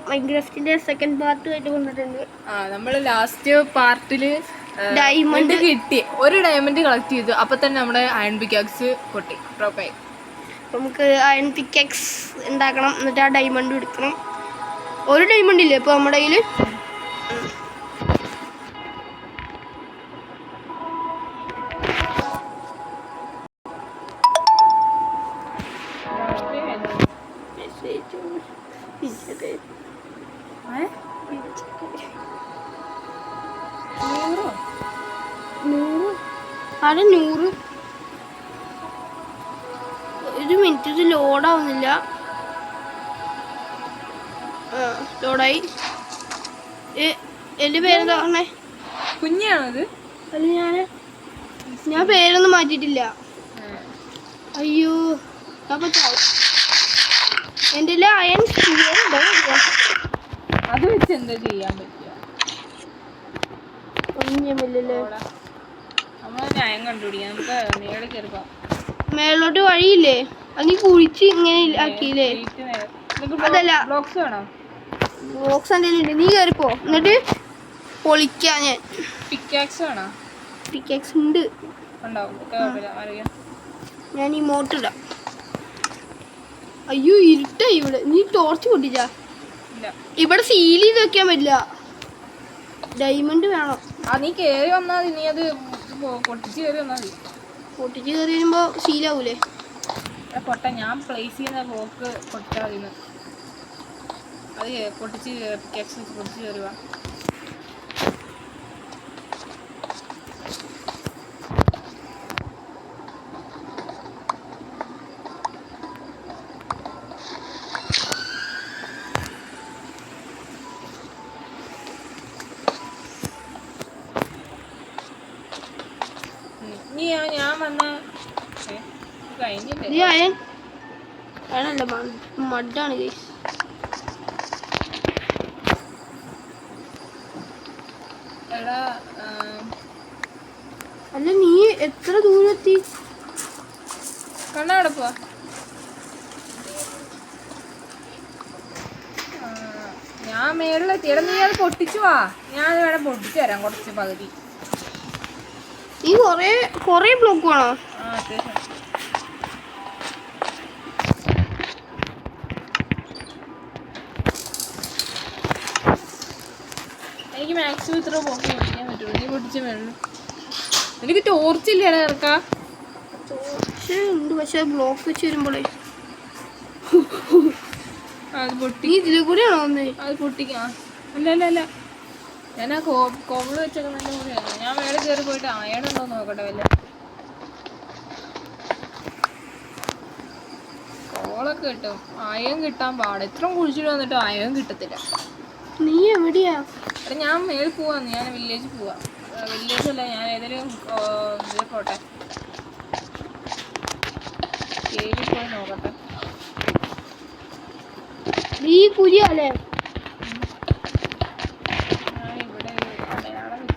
മൈൻക്രാഫ്റ്റിന്റെ second part ആയിട്ട് വന്നിട്ടുണ്ട്. നമ്മൾ ലാസ്റ്റ് പാർട്ടില് ഡയമണ്ട് കിട്ടി, ഒരു ഡയമണ്ട് കളക്ട് ചെയ്തു. അപ്പൊ തന്നെ നമ്മുടെ അയൺ പിക്കാക്സ് പൊട്ടി, ഡ്രോപ്പായി. നമുക്ക് അയൺ പിക്കാക്സ് ഉണ്ടാക്കണം, എന്നിട്ട് ആ ഡയമണ്ട് എടുക്കണം. ഒരു ഡയമണ്ട് ഇല്ലേ ഇപ്പൊ നമ്മുടെ കയ്യില്? അത് 100. ഒരു മിനിറ്റ്, ഇത് ലോഡാവുന്നില്ല. ലോഡായി. എൻ്റെ പേരെന്താ പറഞ്ഞേ? കുഞ്ഞാണത്? അല്ല, ഞാൻ പേരൊന്നും മാറ്റിയിട്ടില്ല. അയ്യോ, അപ്പൊ എൻ്റെ അയൺ അത് വെച്ച് എന്താ ചെയ്യാൻ പറ്റുക? ഒന്നുമില്ലല്ലോ. ന്യായം കണ്ടുപിടിക്കാം. നമുക്ക് നേരെ കയറിപ്പോവാം. മേലോട്ട് വഴിയില്ലേ? അത് നീ കുഴിച്ച് ഇങ്ങനെ ആക്കിയില്ലേ? അതല്ല, ബ്ലോക്സ് വേണോ? ബ്ലോക്സ് എന്തെങ്കിലും നീ കയറിപ്പോ, എന്നിട്ട് പൊളിക്കാം. ഞാൻ പിക്കാക്സ് വേണോ? പിക്കാക്സ് ഉണ്ട്. ഞാൻ ഈ മോട്ടിടാം. അയ്യോ, ഇരുട്ടായി ഇവിടെ. നീ ടോർച്ച് പൊട്ടിച്ചാ? ഇവിടെ സീൽ ചെയ്ത് വെക്കാൻ പറ്റില്ല. ഡയമണ്ട് വേണം. നീ കേറി വന്നാ മതി. നീ അത് പൊട്ടിച്ച് കയറി വന്നാൽ മതി. പൊട്ടിച്ച് കയറി വരുമ്പോ സീലാവൂലേ? പൊട്ട, ഞാൻ പ്ലേസ് ചെയ്യുന്ന ബ്ലോക്ക് പൊട്ടാ മതി. അത് പൊട്ടിച്ച് പിക്കാക്സ് പൊട്ടിച്ച് കയറുക. ഞാൻ വന്ന കഴിഞ്ഞില്ലേ? മഡാണ്. അല്ല, നീ എത്ര ദൂരെത്തി? കണ്ണവിടെ പോവാ. ഞാൻ മേളിലെത്തി. എടാ, നീ അത് പൊട്ടിച്ചു വാ. ഞാൻ വേണം പൊട്ടിച്ചു തരാം കുറച്ച് പകുതി. നീ കൊറേ ബ്ലോക്ക് വേണോ? എനിക്ക് മാക്സിമം ഇത്ര ബ്ലോക്ക് പൊട്ടിക്കാൻ പറ്റുള്ളൂ. നീ പൊട്ടിച്ച മേളിൽ എനിക്ക് ടോർച്ചില്ലേടാ ഇറക്കാം. ടോർച്ച് ഉണ്ട്, പക്ഷെ ബ്ലോക്ക് വെച്ച് വരുമ്പോഴേ അത് പൊട്ടി. ഇതിലെ കൂടെയാണോ വന്നേ? അത് പൊട്ടിക്കാം. അല്ല, ഞാൻ ആ കോവിള് വെച്ചേക്കുന്നതിൻ്റെ കൂടെയാണ്. ഞാൻ മേളിൽ കയറി പോയിട്ട് അയണുണ്ടോ നോക്കട്ടെ. വല്ല കോളൊക്കെ കിട്ടും, അയൺ കിട്ടാൻ പാട്. ഇത്രയും കുഴിച്ചിട്ട് വന്നിട്ട് അയൺ കിട്ടത്തില്ല. നീ എവിടെയാ? എടാ, ഞാൻ മേളിൽ പോവാന്ന്. ഞാൻ വില്ലേജിൽ പോവാ. വില്ലേജ് അല്ല, ഞാൻ ഏതെങ്കിലും ഇതിൽ പോട്ടെ. കേവിൽ പോയി നോക്കട്ടെ. നീ കുരിയല്ലേ?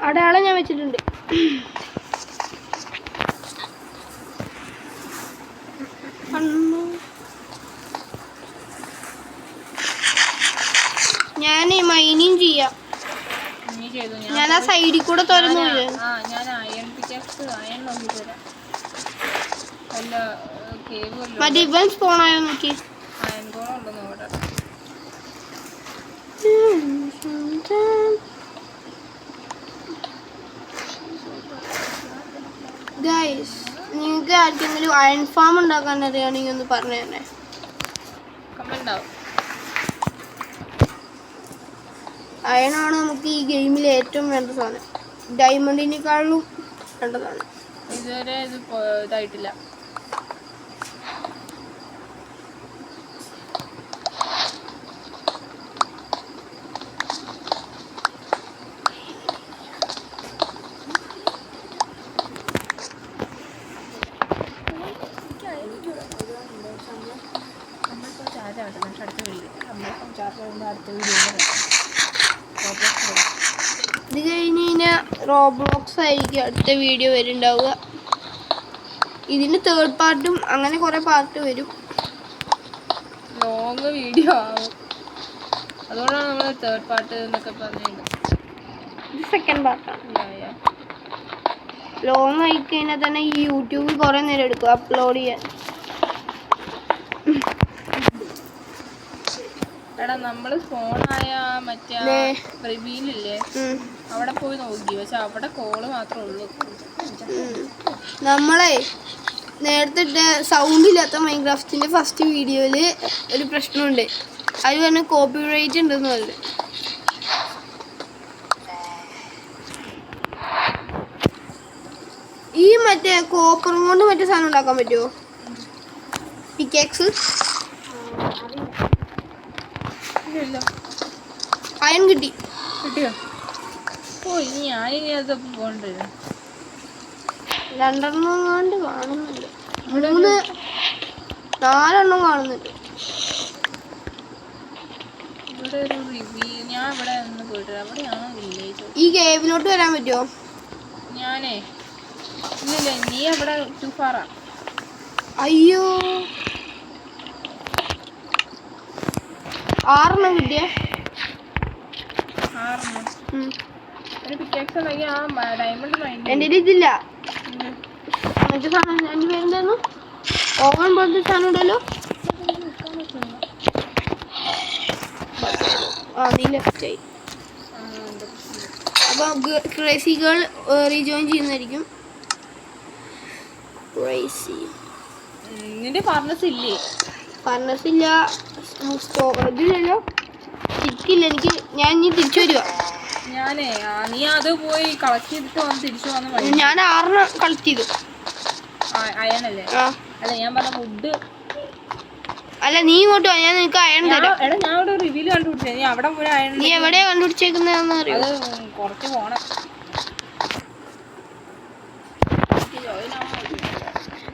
അടയാളം ഞാൻ വെച്ചിട്ടുണ്ട്. ഞാൻ മൈനിങ് ചെയ്യാം. ഞാൻ ആ സൈഡിൽ കൂടെ തുറന്നു. ഞാൻ അയൺ പിക്കാക്സ് അയൺ നോക്കി തരാം. അല്ല, കേവ് മറ്റേ ഇവൻ സ്പോണായോ നോക്കി. അയൺ കോളം ഉണ്ടോ നോക്കട്ടെ. ഗൈസ്, നിങ്ങൾക്ക് ആർക്കെങ്കിലും അയൺ ഫാം ഉണ്ടാക്കാൻ അറിയാണെങ്കിൽ ഒന്ന് പറഞ്ഞു തന്നെ. കമന്റ് ആവും. അയണാണ് നമുക്ക് ഈ ഗെയിമിൽ ഏറ്റവും വേണ്ട സാധനം. ഡയമണ്ടിനേക്കാളും വേണ്ടതാണ്. ഇതുവരെ ഇത് ഇതായിട്ടില്ല. ഇത് കഴിഞ്ഞ് കഴിഞ്ഞാൽ റോബ്ലോക്സ് ആയിരിക്കും അടുത്ത വീഡിയോ വരുന്നുണ്ടാവുക. ഇതിന് തേർഡ് പാർട്ടും അങ്ങനെ കുറേ പാർട്ട് വരും. ലോങ് വീഡിയോ ആവും. അതുകൊണ്ടാണ് നമ്മൾ തേർഡ് പാർട്ട് എന്നൊക്കെ പറഞ്ഞത്. ഇത് സെക്കൻഡ് പാർട്ടാണ്. ലോങ് ആയി കഴിഞ്ഞാൽ തന്നെ ഈ യൂട്യൂബിൽ കുറേ നേരം എടുക്കും അപ്ലോഡ് ചെയ്യാൻ. എടാ നമ്മള് ഫോണായ മറ്റേ റിവ്യൂലില്ലേ അവിടെ പോയി നോക്കി, പക്ഷെ അവിടെ കോള് മാത്രമേ ഉള്ളൂ. നമ്മളെ നേരത്തെ സൗണ്ട് ഇല്ലാത്ത മൈൻക്രാഫ്റ്റിന്റെ ഫസ്റ്റ് വീഡിയോയില് ഒരു പ്രശ്നമുണ്ട്. അത് പറഞ്ഞ കോപ്പിറൈറ്റ് ഉണ്ടെന്ന് പറഞ്ഞു. ഈ മറ്റേ കോപ്പർ കൊണ്ട് മറ്റേ സാധനം ഉണ്ടാക്കാൻ പറ്റുമോ? പിക്കാക്സ് അയൺ കിട്ടിയോ? ഓ ഇനി ഞാനിനി അതൊക്കെ പോകണ്ടേ. 2 എണ്ണം കാണുന്നുണ്ട്, 3 4 എണ്ണം കാണുന്നുണ്ട്. ഇവിടെ ഒരു റിവ്യൂ ഞാൻ ഇവിടെ നിന്ന് പോയിട്ട് അവിടെയാണോ വില്ലേജ്? ഈ കേവിലോട്ട് വരാൻ പറ്റുമോ? ഞാനേ ഇല്ലില്ല, നീ അവിടെ ടു ഫാറാ. അയ്യോ 6 എണ്ണം കിട്ടിയേ. 6 എണ്ണം ഒരു പിക്കാക്സ് ഉണ്ടെങ്കിൽ ആ ഡയമണ്ട് മൈൻഡ് എൻ്റെ ഇതില്ല. മറ്റേ സാധനം എൻ്റെ പേരെന്തായിരുന്നു? ഓവൻ പോലത്തെ സാധനം ഉണ്ടല്ലോ. നീ ലെഫ്റ്റ് ആയി. അപ്പോൾ ക്രേസി ഗേൾ റീജോയിൻ ചെയ്യുന്നതായിരിക്കും. നിന്റെ ഫർണസ് ഇല്ലേ? ഫർണസ് ഇല്ല, ഇതില്ലല്ലോ, സ്റ്റിക്കില്ല എനിക്ക്. ഞാൻ ഇനി തിരിച്ചു വരുക. ഞാനേ നീ അത് പോയി കളക്ട് ചെയ്തിട്ട് വന്ന് തിരിച്ചു വന്ന്. ഞാൻ 6 എണ്ണം കളക്ട് ചെയ്തു. അയണല്ലേ? അല്ല ഞാൻ പറഞ്ഞ വുഡ്. അല്ല നീ ഇങ്ങോട്ട് വാ, ഞാൻ നിനക്ക് അയൺ തരാം. എടാ ഞാൻ ഇവിടെ റിവ്യൂല് കണ്ടുപിടിച്ചേ, നീ അവിടെ പോയി അയൺ. നീ എവിടെയാ കണ്ടുപിടിച്ചേക്കുന്നതെന്ന് അറിയോ? അത് കുറച്ച് പോണം.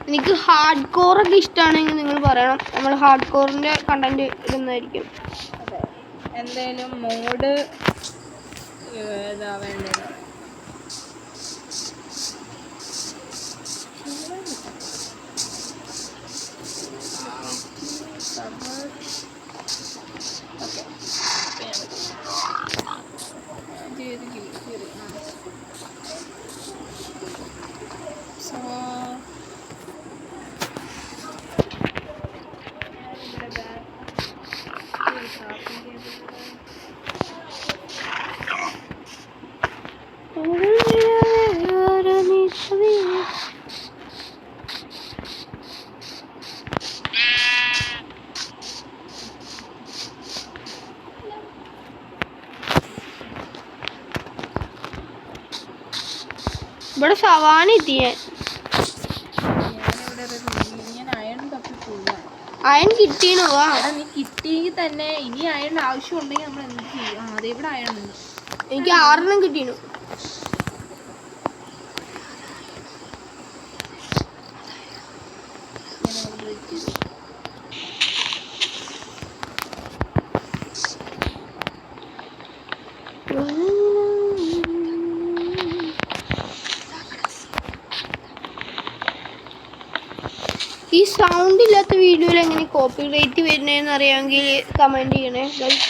എനിക്ക് ഹാർഡ് കോറൊക്കെ ഇഷ്ടമാണെങ്കിൽ നിങ്ങൾ പറയണം, നമ്മൾ ഹാർഡ് കോറിൻ്റെ കണ്ടന്റ് ഇടുന്നതായിരിക്കും. എന്തായാലും മോഡ് ഏതാ വേണ്ടത്? ഇവിടെ സവാന എത്തിയേ. അയൺ കിട്ടീനോ? നീ കിട്ടിയെങ്കിൽ തന്നെ ഇനി അയൺ ആവശ്യം ഉണ്ടെങ്കിൽ നമ്മൾ എന്ത് ചെയ്യും? അതെവിടെ അയൺ? എനിക്ക് 6 എണ്ണം കിട്ടീനു. ഈ സൗണ്ട് ഇല്ലാത്ത വീഡിയോയിൽ എങ്ങനെ കോപ്പിറൈറ്റ് വരുന്നതെന്ന് അറിയാമെങ്കിൽ കമൻറ്റ് ചെയ്യണേ ഗൈസ്.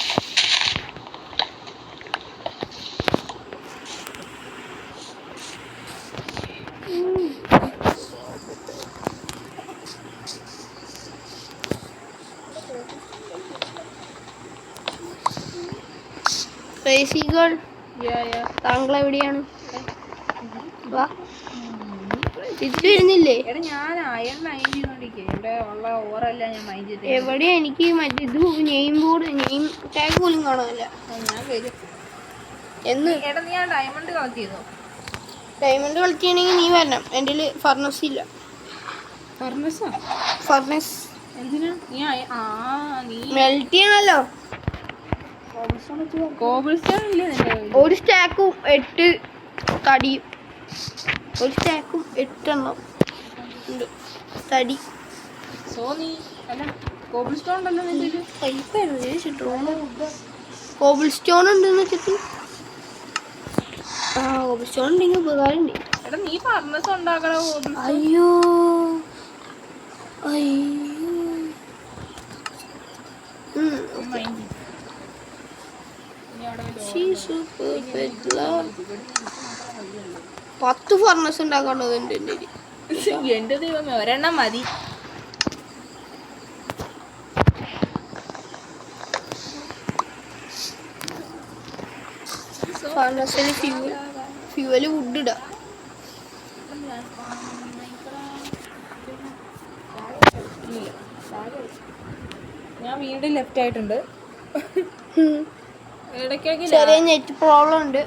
ക്രേസി ഗേൾ, താങ്കൾ എവിടെയാണ്? വാ, തിരിച്ചു വരുന്നില്ലേ? എവിടെയാ? എനിക്ക് മറ്റേ ഇത് നെയിം ബോർഡ്, നെയിം ടാഗ് പോലും കാണാനില്ല. എന്ന് ഡയമണ്ട് കളക്ട് ചെയ്തോ? ഡയമണ്ട് കളക്ട് ചെയ്യണമെങ്കിൽ നീ വരണം. എൻ്റെ ഫർണസ് ഇല്ല. ഫർണസ് മെൽറ്റ് ചെയ്യണല്ലോ. ഒരു സ്റ്റാക്കും 8 തടിയും, ഒരു സ്റ്റാക്കും 8 എണ്ണം ഉണ്ട് തടി. കോബിൾ സ്റ്റോൺ ഉണ്ടെന്ന് വെച്ചിട്ട് കോബിൾ സ്റ്റോൺ ഉണ്ടെങ്കിൽ ഉപകാരമുണ്ട്. അയ്യോ അയ്യോ perfect love. 10 ഫർണസ് ഉണ്ടാക്കേണ്ടതുണ്ട് എൻ്റെ. എന്റെ ദൈവമേ, ഒരെണ്ണം മതി. ഫർണസിൽ ഫ്യൂവല് വുഡ് ഇടാം. ഞാൻ വീണ്ടും ലെഫ്റ്റ് ആയിട്ടുണ്ട്. ഇടയ്ക്കൊക്കെ ചെറിയ നെറ്റ് പ്രോബ്ലം ഉണ്ട്.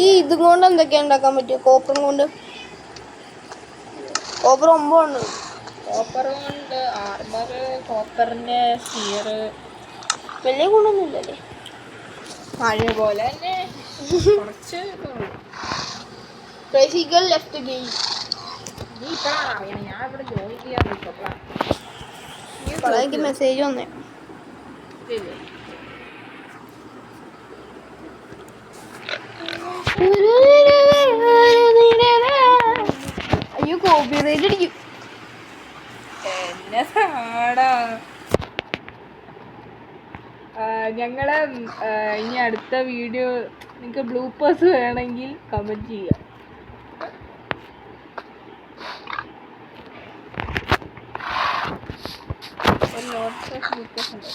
ഈ ഇതും കൊണ്ട് എന്തൊക്കെയാ ഉണ്ടാക്കാൻ പറ്റുക? കോപ്പറും കൊണ്ട്. കോപ്പർ 9 ഉണ്ട്. കോപ്പർ കൊണ്ട് ആർമർ, കോപ്പറിന്റെ സ്റ്റിയർ, വലിയ ഗുണമൊന്നുമില്ലല്ലേ? പഴയ പോലെ തന്നെ കുറച്ച്. ബേസിക്കൽ ലെഫ്റ്റ് ഗെയിം. നീ ഇപ്പഴാണ് അറിയണം, ഞാൻ ഇവിടെ ജോയിൻ ചെയ്യാൻ ഇപ്പോഴാണ് എനിക്ക് മെസ്സേജ് വന്നേ. അയ്യോ, കോപ്പിറൈറ്റ് അടിക്കും. എന്നെ സാടാ. ഞങ്ങളെ ഇനി അടുത്ത വീഡിയോ നിങ്ങൾക്ക് ബ്ലൂപ്പേഴ്സ് വേണമെങ്കിൽ കമൻറ്റ് ചെയ്യാം. ഒരു ലോട്ട്സ് ഓഫ് ബ്ലൂപ്പേഴ്സ് ഉണ്ട്.